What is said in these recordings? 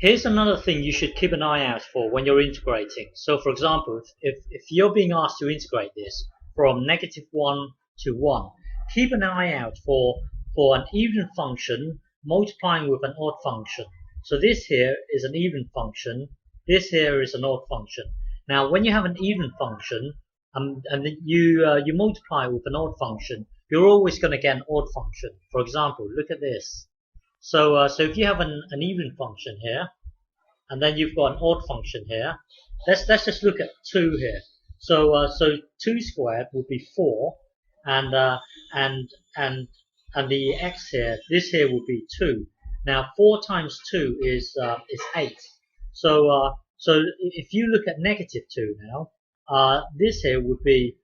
Here's another thing you should keep an eye out for when you're integrating. So for example, if you're being asked to integrate this from -1 to 1, keep an eye out for an even function multiplying with an odd function. So this here is an even function, this here is an odd function. Now when you have an even function and you multiply with an odd function, you're always going to get an odd function. For example, look at this. So if you have an even function here, and then you've got an odd function here, let's just look at 2 here. So 2 squared would be 4, and the x here, this here would be 2. Now 4 times 2 is 8. So if you look at -2 now, this here would be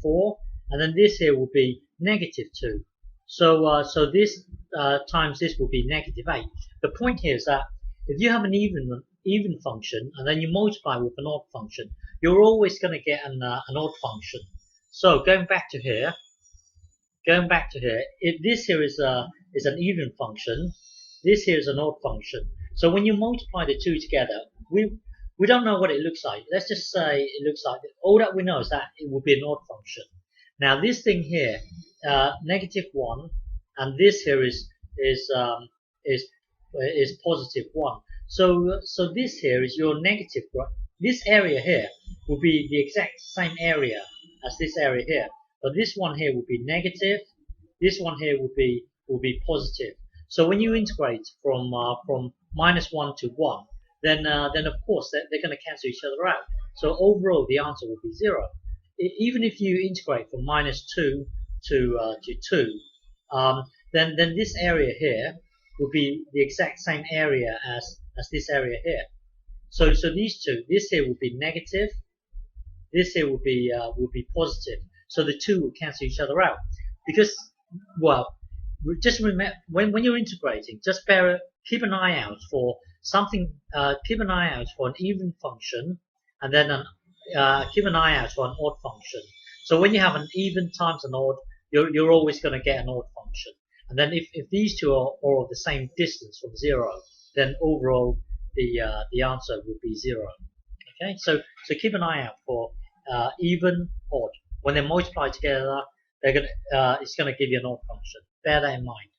4, and then this here would be -2. So this times this would be -8. The point here is that if you have an even function and then you multiply with an odd function, you're always going to get an odd function. So going back to here, if this here is an even function, this here is an odd function. So when you multiply the two together, we don't know what it looks like. Let's just say it looks like, all that we know is that it will be an odd function. Now this thing here, -1, and this here is +1. So this here is your negative. This area here will be the exact same area as this area here, but this one here will be negative. This one here will be positive. So when you integrate from -1 to 1, then of course they're going to cancel each other out. So overall the answer will be 0. Even if you integrate from -2 to 2, then this area here will be the exact same area as this area here. So these two, this here will be negative, this here will be positive. So the two will cancel each other out. Because, well, just remember when you're integrating, just keep an eye out for something. Keep an eye out for an even function, and then keep an eye out for an odd function. So when you have an even times an odd, you're always going to get an odd function. And then if these two are of the same distance from 0, then overall the answer would be 0. Okay, so keep an eye out for even, odd. When they multiply together, it's going to give you an odd function. Bear that in mind.